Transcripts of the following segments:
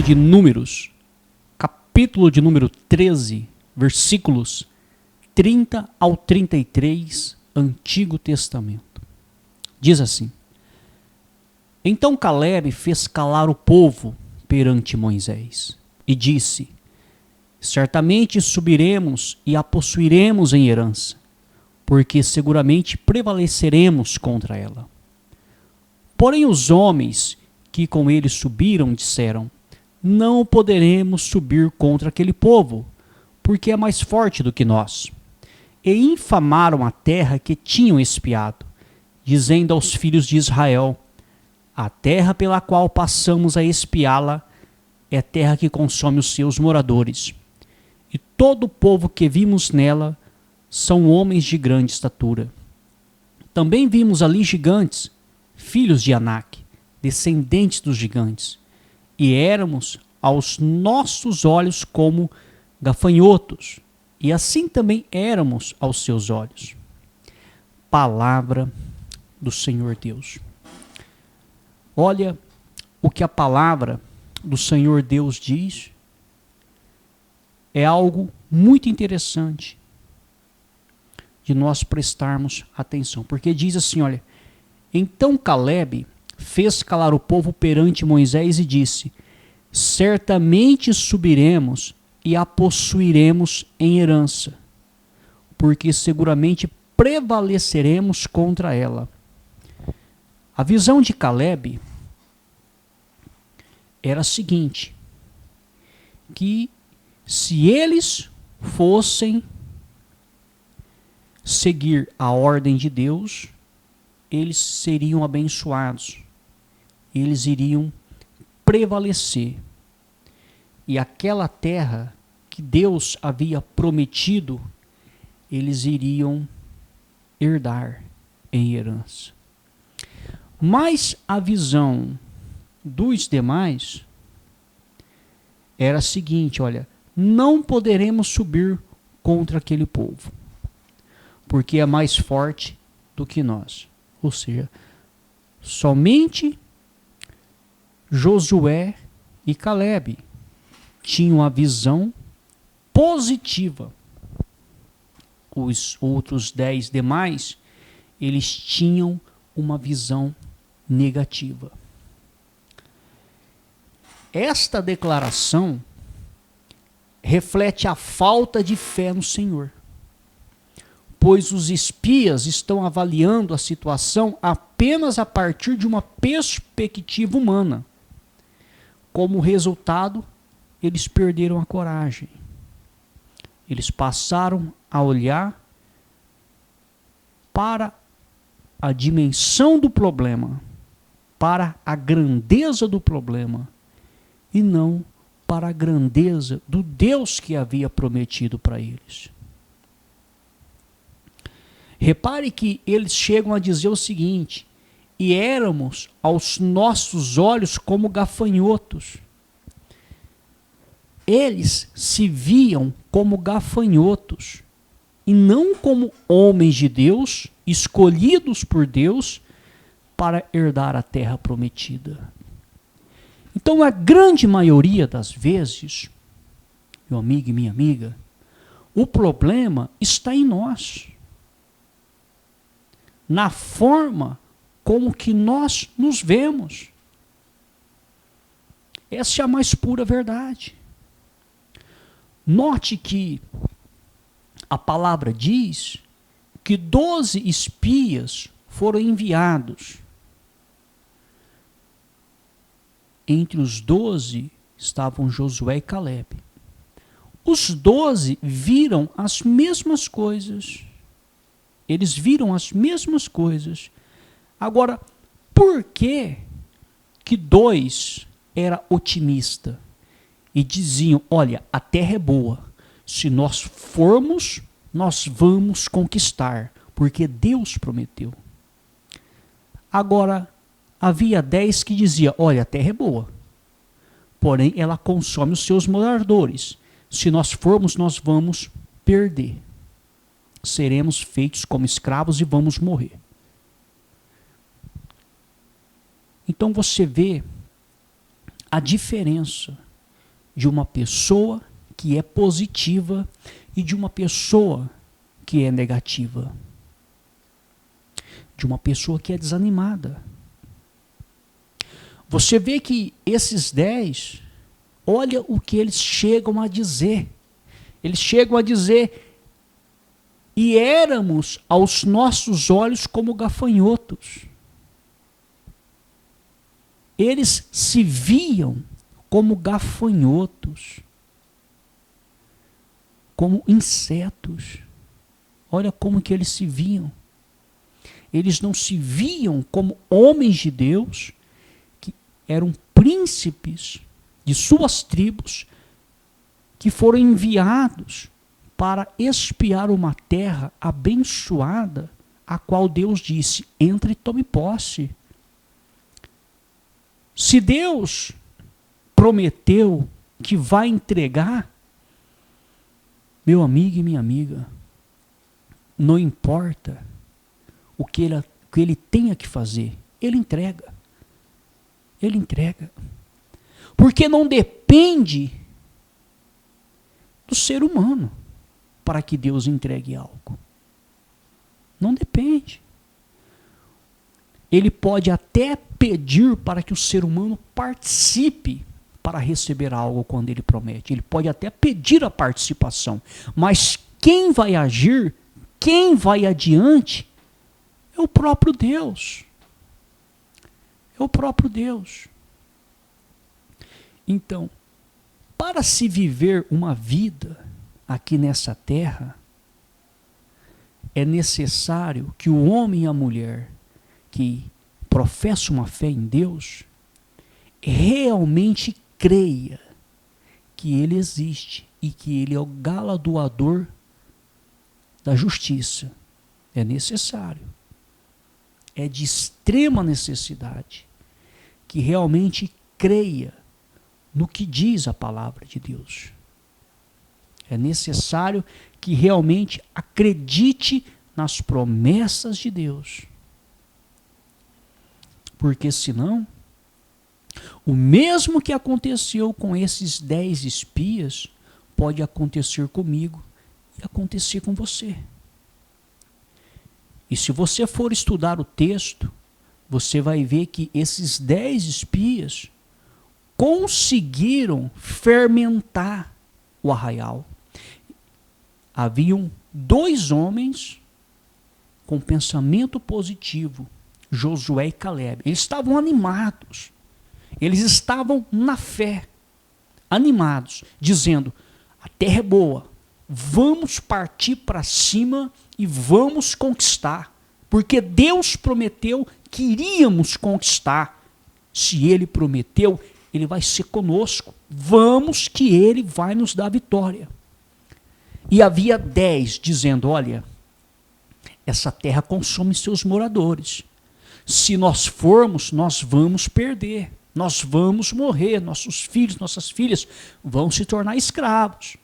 de Números, capítulo de número 13, versículos 30 ao 33, Antigo Testamento. Diz assim: Então Caleb fez calar o povo perante Moisés e disse: Certamente subiremos e a possuiremos em herança, porque seguramente prevaleceremos contra ela. Porém os homens que com ele subiram disseram: Não poderemos subir contra aquele povo, porque é mais forte do que nós. E infamaram a terra que tinham espiado, dizendo aos filhos de Israel: A terra pela qual passamos a espiá-la é terra que consome os seus moradores. E todo o povo que vimos nela são homens de grande estatura. Também vimos ali gigantes, filhos de Anak, descendentes dos gigantes, e éramos aos nossos olhos como gafanhotos, e assim também éramos aos seus olhos. Palavra do Senhor Deus. Olha o que a palavra do Senhor Deus diz. É algo muito interessante de nós prestarmos atenção, porque diz assim, olha: Então Caleb fez calar o povo perante Moisés e disse: Certamente subiremos e a possuiremos em herança, porque seguramente prevaleceremos contra ela. A visão de Caleb era a seguinte: que se eles fossem seguir a ordem de Deus, eles seriam abençoados, eles iriam prevalecer. E aquela terra que Deus havia prometido, eles iriam herdar em herança. Mas a visão dos demais era a seguinte: olha, não poderemos subir contra aquele povo, porque é mais forte do que nós. Ou seja, somente Josué e Caleb tinham a visão positiva. Os outros 10 demais, eles tinham uma visão negativa. Esta declaração reflete a falta de fé no Senhor, pois os espias estão avaliando a situação apenas a partir de uma perspectiva humana. Como resultado, eles perderam a coragem. Eles passaram a olhar para a dimensão do problema, para a grandeza do problema, e não para a grandeza do Deus que havia prometido para eles. Repare que eles chegam a dizer o seguinte: e éramos aos nossos olhos como gafanhotos. Eles se viam como gafanhotos e não como homens de Deus, escolhidos por Deus para herdar a terra prometida. Então, a grande maioria das vezes, meu amigo e minha amiga, o problema está em nós, na forma como que nós nos vemos. Essa é a mais pura verdade. Note que a palavra diz que 12 espias foram enviados. Entre os 12 estavam Josué e Caleb. Os 12 viram as mesmas coisas. Eles viram as mesmas coisas. Agora, por que 2 era otimista e diziam: olha, a terra é boa, se nós formos, nós vamos conquistar, porque Deus prometeu. Agora, havia 10 que diziam: olha, a terra é boa, porém ela consome os seus moradores, se nós formos, nós vamos perder, seremos feitos como escravos e vamos morrer. Então você vê a diferença de uma pessoa que é positiva e de uma pessoa que é negativa. De uma pessoa que é desanimada. Você vê que esses 10, olha o que eles chegam a dizer. Eles chegam a dizer: e éramos aos nossos olhos como gafanhotos. Eles se viam como gafanhotos, como insetos. Olha como que eles se viam. Eles não se viam como homens de Deus, que eram príncipes de suas tribos, que foram enviados para espiar uma terra abençoada, a qual Deus disse: entre e tome posse. Se Deus prometeu que vai entregar, meu amigo e minha amiga, não importa o que ele tenha que fazer, ele entrega. Ele entrega. Porque não depende do ser humano para que Deus entregue algo. Não depende. Ele pode até pedir para que o ser humano participe para receber algo quando ele promete. Ele pode até pedir a participação. Mas quem vai agir, quem vai adiante, é o próprio Deus. É o próprio Deus. Então, para se viver uma vida aqui nessa terra, é necessário que o homem e a mulher que professa uma fé em Deus realmente creia que Ele existe e que Ele é o galardoador da justiça. É necessário. É de extrema necessidade que realmente creia no que diz a palavra de Deus. É necessário que realmente acredite nas promessas de Deus. Porque senão, o mesmo que aconteceu com esses 10 espias, pode acontecer comigo e acontecer com você. E se você for estudar o texto, você vai ver que esses 10 espias conseguiram fermentar o arraial. Haviam 2 homens com pensamento positivo, Josué e Caleb. Eles estavam animados. Eles estavam na fé, animados, dizendo: a terra é boa, vamos partir para cima e vamos conquistar. Porque Deus prometeu que iríamos conquistar. Se Ele prometeu, Ele vai ser conosco. Vamos que Ele vai nos dar vitória. E havia 10 dizendo: olha, essa terra consome seus moradores. Se nós formos, nós vamos perder. Nós vamos morrer. Nossos filhos, nossas filhas vão se tornar escravos.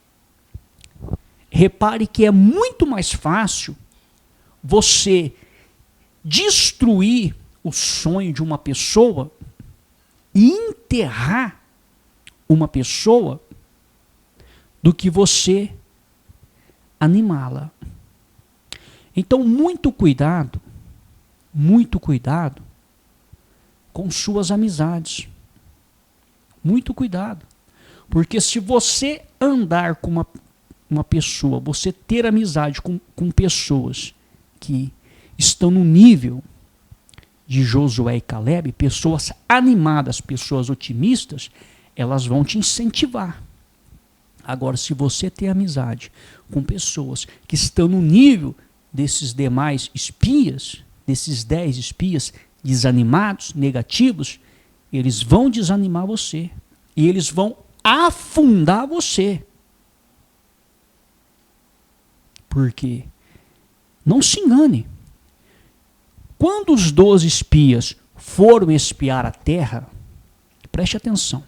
Repare que é muito mais fácil você destruir o sonho de uma pessoa e enterrar uma pessoa do que você animá-la. Então, muito cuidado com suas amizades. Muito cuidado. Porque se você andar com uma pessoa, você ter amizade com pessoas que estão no nível de Josué e Caleb, pessoas animadas, pessoas otimistas, elas vão te incentivar. Agora, se você ter amizade com pessoas que estão no nível desses demais espias, desses 10 espias desanimados, negativos, eles vão desanimar você. E eles vão afundar você. Porque, não se engane, quando os 12 espias foram espiar a terra, preste atenção,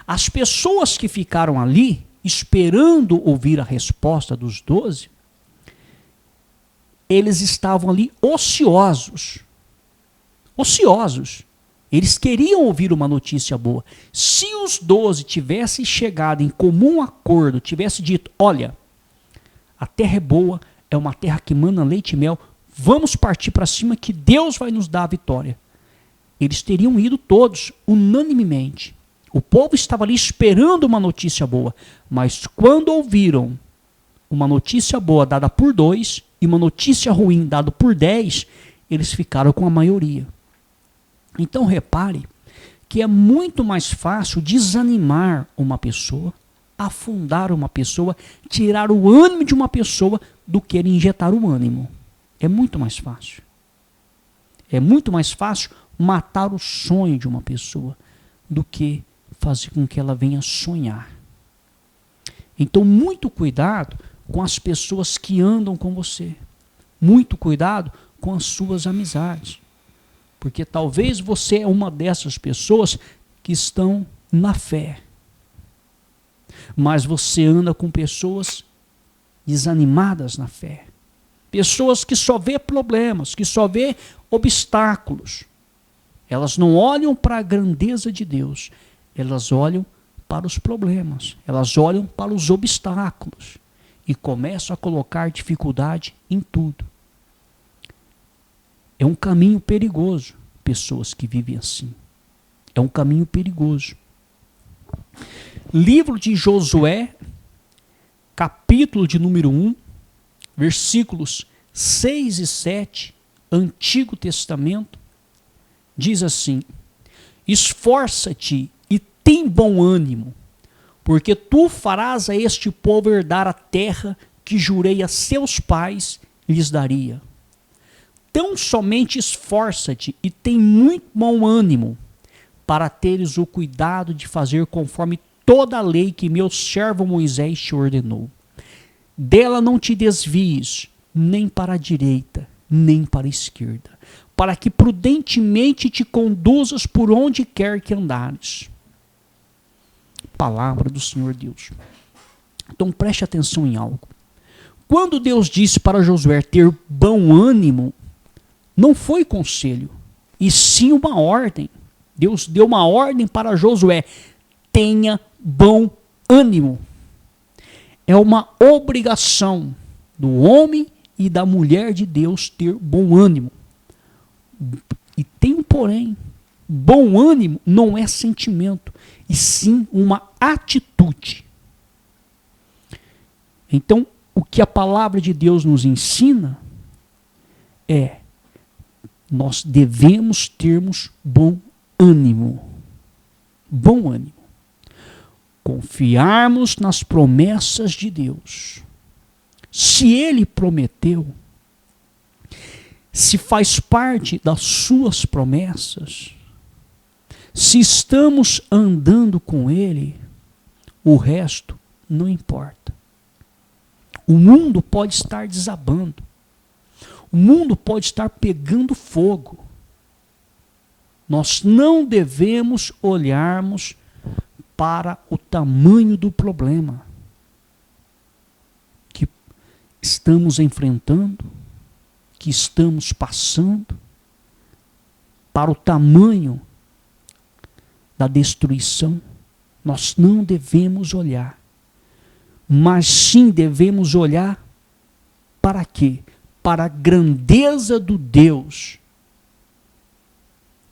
as pessoas que ficaram ali, esperando ouvir a resposta dos 12, eles estavam ali ociosos. Ociosos. Eles queriam ouvir uma notícia boa. Se os 12 tivessem chegado em comum acordo, tivessem dito, olha, a terra é boa, é uma terra que mana leite e mel, vamos partir para cima que Deus vai nos dar a vitória. Eles teriam ido todos, unanimemente. O povo estava ali esperando uma notícia boa, mas quando ouviram uma notícia boa dada por 2 e uma notícia ruim dada por 10, eles ficaram com a maioria. Então repare que é muito mais fácil desanimar uma pessoa, afundar uma pessoa, tirar o ânimo de uma pessoa do que injetar o ânimo. É muito mais fácil. É muito mais fácil matar o sonho de uma pessoa do que fazer com que ela venha sonhar. Então, muito cuidado com as pessoas que andam com você. Muito cuidado com as suas amizades. Porque talvez você é uma dessas pessoas que estão na fé. Mas você anda com pessoas desanimadas na fé. Pessoas que só vê problemas, que só vê obstáculos. Elas não olham para a grandeza de Deus. Elas olham para os problemas. Elas olham para os obstáculos. E começam a colocar dificuldade em tudo. É um caminho perigoso, pessoas que vivem assim. É um caminho perigoso. Livro de Josué, capítulo de número 1, versículos 6 e 7, Antigo Testamento, diz assim: esforça-te e tem bom ânimo, porque tu farás a este povo herdar a terra que jurei a seus pais lhes daria. Tão somente esforça-te e tem muito bom ânimo, para teres o cuidado de fazer conforme toda a lei que meu servo Moisés te ordenou. Dela não te desvies, nem para a direita, nem para a esquerda, para que prudentemente te conduzas por onde quer que andares. Palavra do Senhor Deus. Então preste atenção em algo. Quando Deus disse para Josué ter bom ânimo, não foi conselho, e sim uma ordem. Deus deu uma ordem para Josué: tenha bom ânimo. É uma obrigação do homem e da mulher de Deus ter bom ânimo. E tem um porém: bom ânimo não é sentimento, e sim uma atitude. Então, o que a palavra de Deus nos ensina é: nós devemos termos bom ânimo. Bom ânimo. Confiarmos nas promessas de Deus. Se Ele prometeu, se faz parte das suas promessas, se estamos andando com Ele, o resto não importa. O mundo pode estar desabando. O mundo pode estar pegando fogo. Nós não devemos olharmos para o tamanho do problema que estamos enfrentando, que estamos passando, para o tamanho da destruição. Nós não devemos olhar, mas sim devemos olhar para quê? Para a grandeza do Deus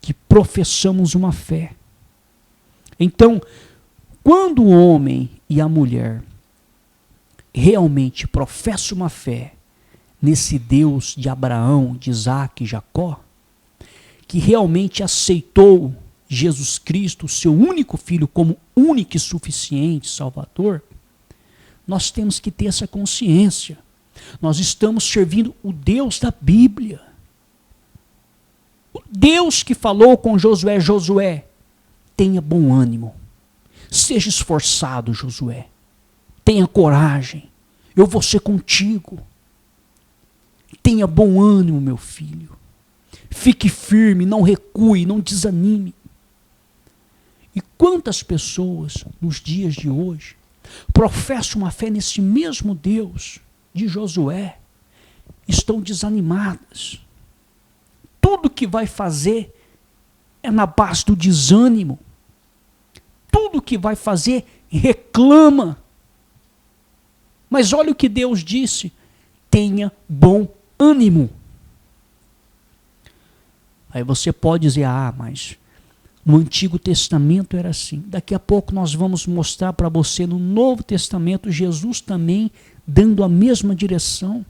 que professamos uma fé. Então, quando o homem e a mulher realmente professam uma fé nesse Deus de Abraão, de Isaac e Jacó, que realmente aceitou Jesus Cristo, seu único filho, como único e suficiente Salvador, nós temos que ter essa consciência. Nós estamos servindo o Deus da Bíblia. O Deus que falou com Josué: Josué, tenha bom ânimo. Seja esforçado, Josué. Tenha coragem. Eu vou ser contigo. Tenha bom ânimo, meu filho. Fique firme, não recue, não desanime. E quantas pessoas nos dias de hoje professam uma fé nesse mesmo Deus de Josué, estão desanimadas. Tudo que vai fazer é na base do desânimo. Tudo que vai fazer, reclama. Mas olha o que Deus disse: tenha bom ânimo. Aí você pode dizer, mas no Antigo Testamento era assim. Daqui a pouco nós vamos mostrar para você no Novo Testamento Jesus também dando a mesma direção.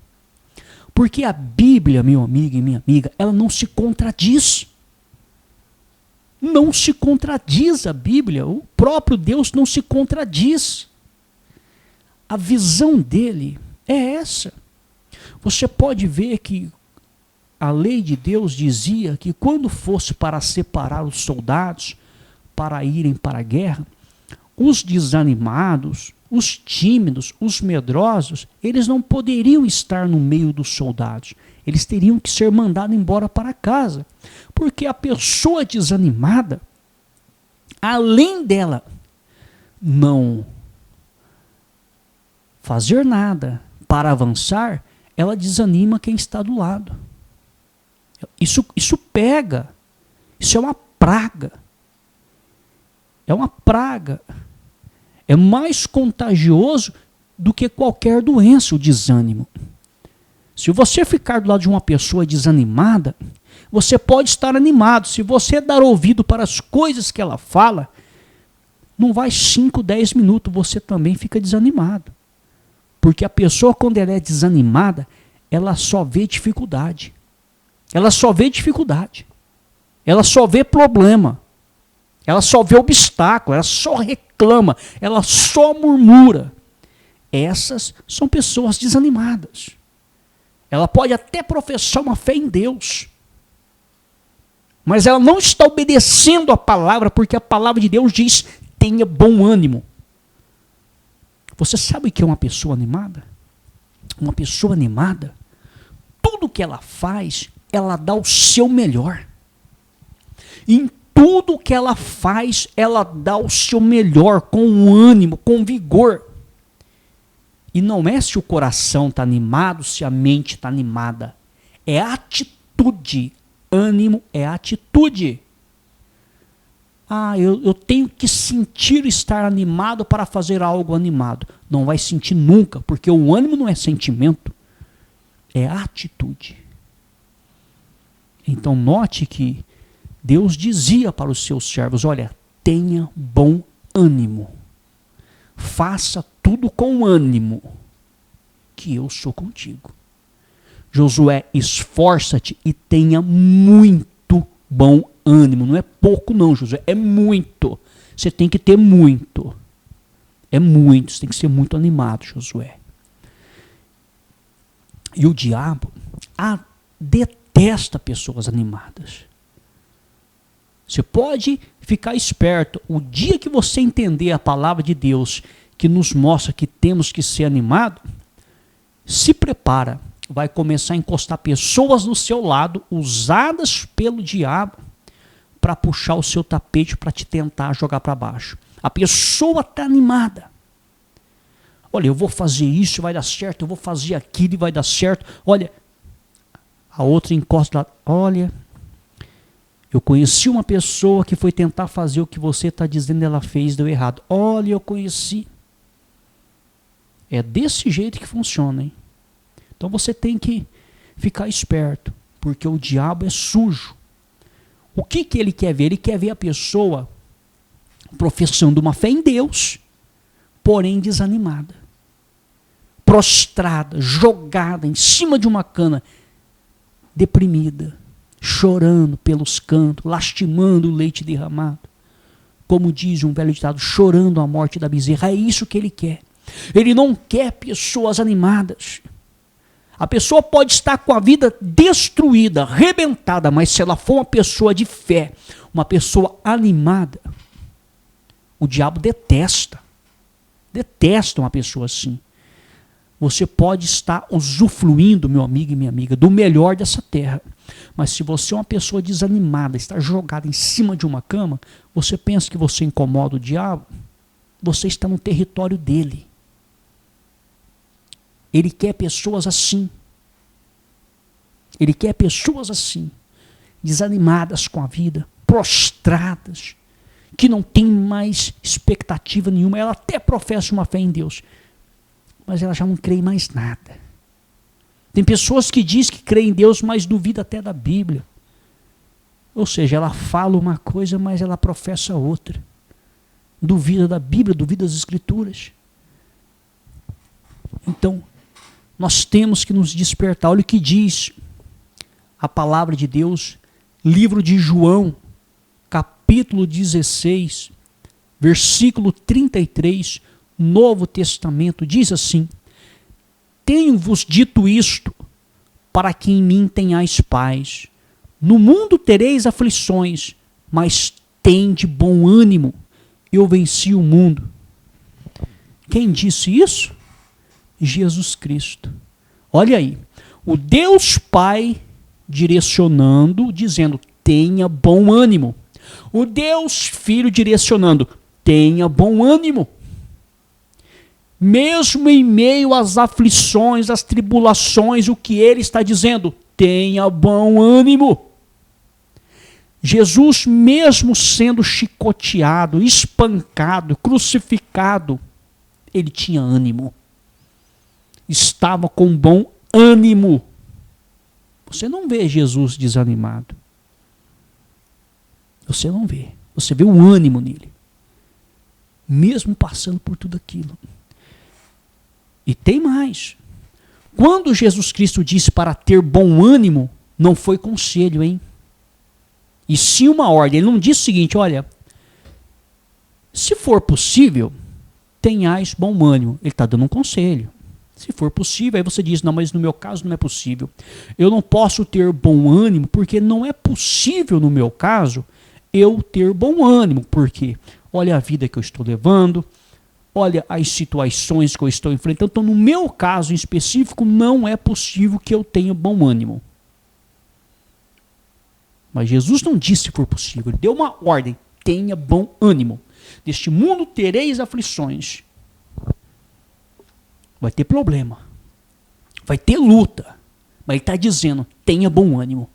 Porque a Bíblia, meu amigo e minha amiga, ela não se contradiz. Não se contradiz a Bíblia. O próprio Deus não se contradiz. A visão dele é essa. Você pode ver que a lei de Deus dizia que quando fosse para separar os soldados para irem para a guerra, os desanimados, os tímidos, os medrosos, eles não poderiam estar no meio dos soldados. Eles teriam que ser mandados embora para casa. Porque a pessoa desanimada, além dela não fazer nada para avançar, ela desanima quem está do lado. Isso pega. Isso é uma praga. É uma praga. É mais contagioso do que qualquer doença, o desânimo. Se você ficar do lado de uma pessoa desanimada, você pode estar animado. Se você dar ouvido para as coisas que ela fala, não vai 5, 10 minutos, você também fica desanimado. Porque a pessoa, quando ela é desanimada, ela só vê dificuldade. Ela só vê dificuldade. Ela só vê problema. Ela só vê obstáculo. Ela só reclama. Ela só murmura. Essas são pessoas desanimadas. Ela pode até professar uma fé em Deus, mas ela não está obedecendo a palavra, porque a palavra de Deus diz: tenha bom ânimo. Você sabe o que é uma pessoa animada? Uma pessoa animada, tudo que ela faz, ela dá o seu melhor. Em tudo que ela faz, ela dá o seu melhor, com ânimo, com vigor. E não é se o coração está animado, se a mente está animada. É atitude. Ânimo é atitude. Eu tenho que sentir estar animado para fazer algo animado. Não vai sentir nunca, porque o ânimo não é sentimento. É atitude. Então note que Deus dizia para os seus servos: olha, tenha bom ânimo. Faça tudo com ânimo, que eu sou contigo. Josué, esforça-te e tenha muito bom ânimo. Não é pouco não, Josué, é muito. Você tem que ter muito. É muito, você tem que ser muito animado, Josué. E o diabo detesta pessoas animadas. Você pode ficar esperto. O dia que você entender a palavra de Deus, que nos mostra que temos que ser animados, se prepara. Vai começar a encostar pessoas do seu lado, usadas pelo diabo, para puxar o seu tapete, para te tentar jogar para baixo. A pessoa está animada. Olha, eu vou fazer isso, vai dar certo. Eu vou fazer aquilo e vai dar certo. Olha, a outra encosta lá. Olha, eu conheci uma pessoa que foi tentar fazer o que você está dizendo, ela fez, deu errado. Olha, eu conheci. É desse jeito que funciona, hein? Então você tem que ficar esperto, porque o diabo é sujo. O que ele quer ver? Ele quer ver a pessoa professando uma fé em Deus, porém desanimada, prostrada, jogada em cima de uma cana, deprimida, chorando pelos cantos, lastimando o leite derramado. Como diz um velho ditado, chorando a morte da bezerra. É isso que ele quer. Ele não quer pessoas animadas. A pessoa pode estar com a vida destruída, arrebentada, mas se ela for uma pessoa de fé, uma pessoa animada, o diabo detesta. Detesta uma pessoa assim. Você pode estar usufruindo, meu amigo e minha amiga, do melhor dessa terra. Mas se você é uma pessoa desanimada, está jogada em cima de uma cama, você pensa que você incomoda o diabo? Você está no território dele. Ele quer pessoas assim. Ele quer pessoas assim, desanimadas com a vida, prostradas, que não tem mais expectativa nenhuma. Ela até professa uma fé em Deus, mas ela já não crê em mais nada. Tem pessoas que dizem que creem em Deus, mas duvidam até da Bíblia. Ou seja, ela fala uma coisa, mas ela professa outra. Duvida da Bíblia, duvida das Escrituras. Então, nós temos que nos despertar. Olha o que diz a palavra de Deus, livro de João, capítulo 16, versículo 33, Novo Testamento, diz assim: tenho-vos dito isto, para que em mim tenhais paz. No mundo tereis aflições, mas tende bom ânimo, eu venci o mundo. Quem disse isso? Jesus Cristo. Olha aí, o Deus Pai direcionando, dizendo, tenha bom ânimo. O Deus Filho direcionando, tenha bom ânimo. Mesmo em meio às aflições, às tribulações, o que ele está dizendo? Tenha bom ânimo. Jesus, mesmo sendo chicoteado, espancado, crucificado, ele tinha ânimo. Estava com bom ânimo. Você não vê Jesus desanimado. Você não vê. Você vê o ânimo nele. Mesmo passando por tudo aquilo. E tem mais. Quando Jesus Cristo disse para ter bom ânimo, não foi conselho, hein? E sim uma ordem. Ele não disse o seguinte, olha, se for possível, tenhais bom ânimo. Ele está dando um conselho. Se for possível, aí você diz, não, mas no meu caso não é possível. Eu não posso ter bom ânimo, porque não é possível no meu caso eu ter bom ânimo. Porque olha a vida que eu estou levando, olha as situações que eu estou enfrentando. Então, no meu caso em específico, não é possível que eu tenha bom ânimo. Mas Jesus não disse se for possível. Ele deu uma ordem. Tenha bom ânimo. Neste mundo tereis aflições. Vai ter problema. Vai ter luta. Mas ele está dizendo, tenha bom ânimo.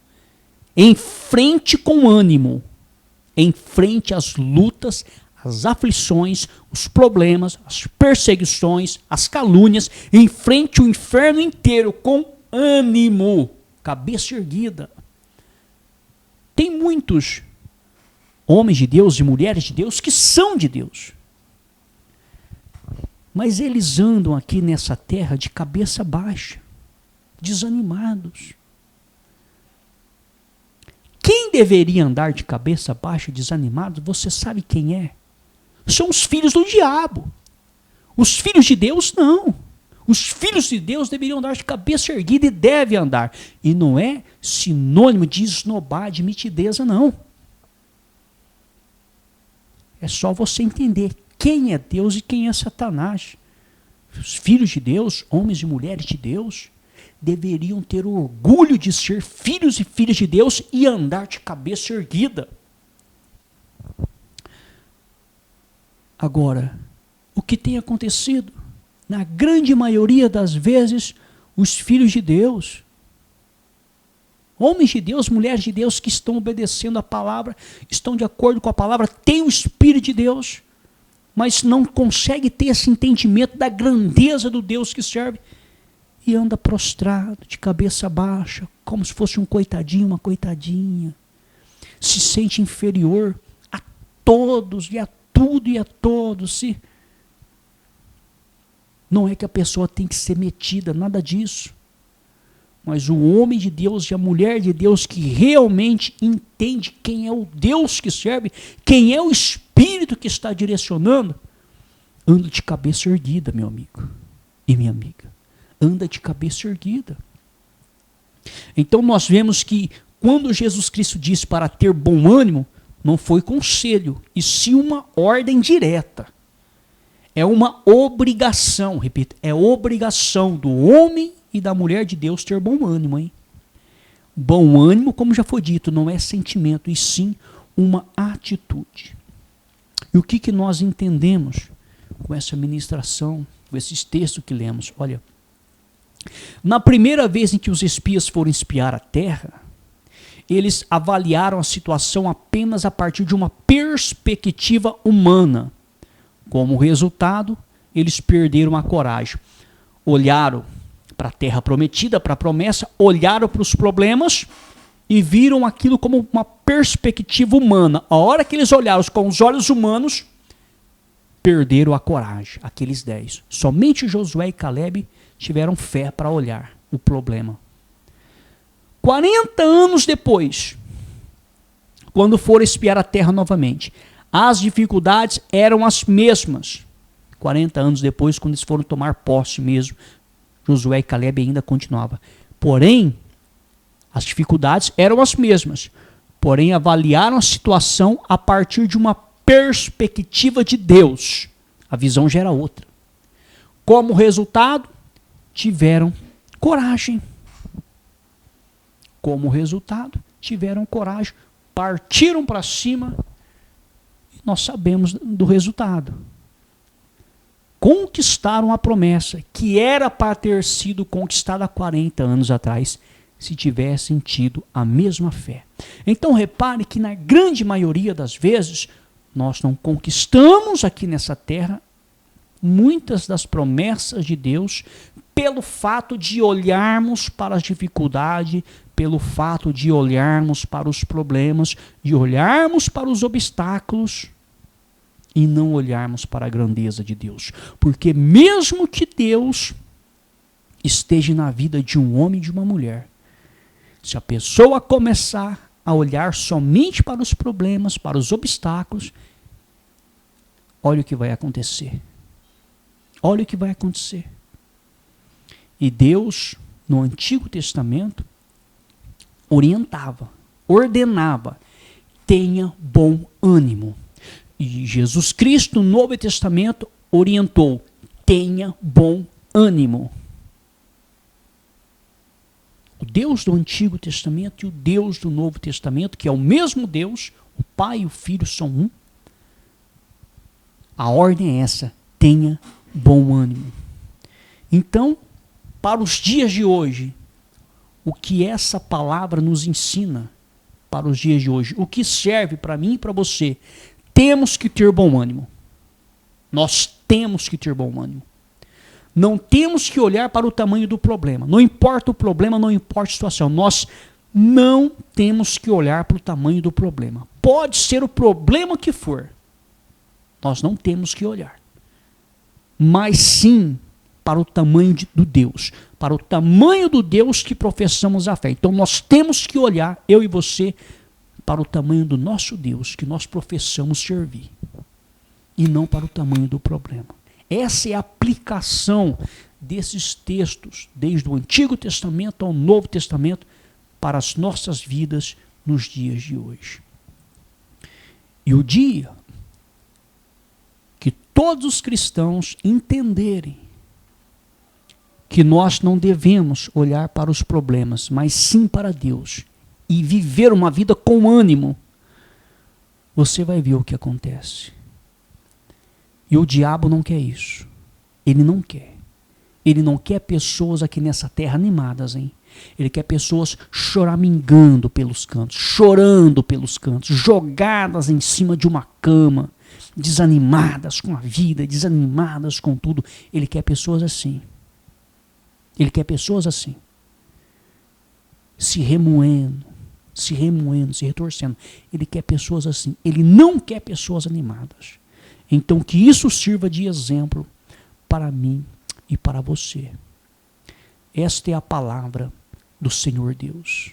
Enfrente com ânimo. Enfrente as lutas, as aflições, os problemas, as perseguições, as calúnias. Enfrente o inferno inteiro com ânimo. Cabeça erguida. Tem muitos homens de Deus e mulheres de Deus que são de Deus. Mas eles andam aqui nessa terra de cabeça baixa, desanimados. Quem deveria andar de cabeça baixa, desanimado, você sabe quem é? São os filhos do diabo. Os filhos de Deus, não. Os filhos de Deus deveriam andar de cabeça erguida e devem andar. E não é sinônimo de esnobar, de mitideza, não. É só você entender quem é Deus e quem é Satanás. Os filhos de Deus, homens e mulheres de Deus, deveriam ter orgulho de ser filhos e filhas de Deus e andar de cabeça erguida. Agora, o que tem acontecido? Na grande maioria das vezes, os filhos de Deus, homens de Deus, mulheres de Deus que estão obedecendo a palavra, estão de acordo com a palavra, têm o Espírito de Deus, mas não consegue ter esse entendimento da grandeza do Deus que serve, e anda prostrado, de cabeça baixa, como se fosse um coitadinho, uma coitadinha, se sente inferior a todos, e a tudo e a todos. Não é que a pessoa tem que ser metida, nada disso. Mas o homem de Deus e a mulher de Deus que realmente entende quem é o Deus que serve, quem é o Espírito que está direcionando, anda de cabeça erguida, meu amigo e minha amiga. Anda de cabeça erguida. Então nós vemos que quando Jesus Cristo disse para ter bom ânimo, não foi conselho, e sim uma ordem direta. É uma obrigação, repito, é obrigação do homem e da mulher de Deus ter bom ânimo, hein? Bom ânimo, como já foi dito, não é sentimento, e sim uma atitude. E o que nós entendemos com essa ministração, com esses textos que lemos? Olha, na primeira vez em que os espias foram espiar a terra, eles avaliaram a situação apenas a partir de uma perspectiva humana. Como resultado, eles perderam a coragem. Olharam para a terra prometida, para a promessa, olharam para os problemas e viram aquilo como uma perspectiva humana. A hora que eles olharam com os olhos humanos, perderam a coragem, aqueles 10. Somente Josué e Caleb tiveram fé para olhar o problema. 40 anos depois, quando foram espiar a terra novamente, as dificuldades eram as mesmas. 40 anos depois, quando eles foram tomar posse mesmo, Josué e Caleb ainda continuavam. Porém, as dificuldades eram as mesmas. Porém, avaliaram a situação a partir de uma perspectiva de Deus. A visão já era outra. Como resultado, tiveram coragem. Como resultado, tiveram coragem, partiram para cima e nós sabemos do resultado. Conquistaram a promessa que era para ter sido conquistada há 40 anos atrás, se tivessem tido a mesma fé. Então repare que na grande maioria das vezes, nós não conquistamos aqui nessa terra muitas das promessas de Deus pelo fato de olharmos para as dificuldades, pelo fato de olharmos para os problemas, de olharmos para os obstáculos e não olharmos para a grandeza de Deus. Porque mesmo que Deus esteja na vida de um homem e de uma mulher, se a pessoa começar a olhar somente para os problemas, para os obstáculos, olha o que vai acontecer. Olha o que vai acontecer. E Deus, no Antigo Testamento, orientava, ordenava, tenha bom ânimo. E Jesus Cristo, no Novo Testamento, orientou, tenha bom ânimo. O Deus do Antigo Testamento e o Deus do Novo Testamento, que é o mesmo Deus, o Pai e o Filho são um. A ordem é essa, tenha bom ânimo. Então, para os dias de hoje, o que essa palavra nos ensina para os dias de hoje, o que serve para mim e para você, temos que ter bom ânimo. Nós temos que ter bom ânimo. Não temos que olhar para o tamanho do problema. Não importa o problema, não importa a situação. Nós não temos que olhar para o tamanho do problema. Pode ser o problema que for. Nós não temos que olhar. Mas sim para o tamanho do Deus. Para o tamanho do Deus que professamos a fé. Então nós temos que olhar, eu e você, para o tamanho do nosso Deus que nós professamos servir. E não para o tamanho do problema. Essa é a aplicação desses textos, desde o Antigo Testamento ao Novo Testamento, para as nossas vidas nos dias de hoje. E o dia que todos os cristãos entenderem que nós não devemos olhar para os problemas, mas sim para Deus, e viver uma vida com ânimo, você vai ver o que acontece. E o diabo não quer isso. Ele não quer. Ele não quer pessoas aqui nessa terra animadas, hein? Ele quer pessoas choramingando pelos cantos, chorando pelos cantos, jogadas em cima de uma cama, desanimadas com a vida, desanimadas com tudo. Ele quer pessoas assim. Ele quer pessoas assim. Se remoendo, se retorcendo. Ele quer pessoas assim. Ele não quer pessoas animadas. Então que isso sirva de exemplo para mim e para você. Esta é a palavra do Senhor Deus.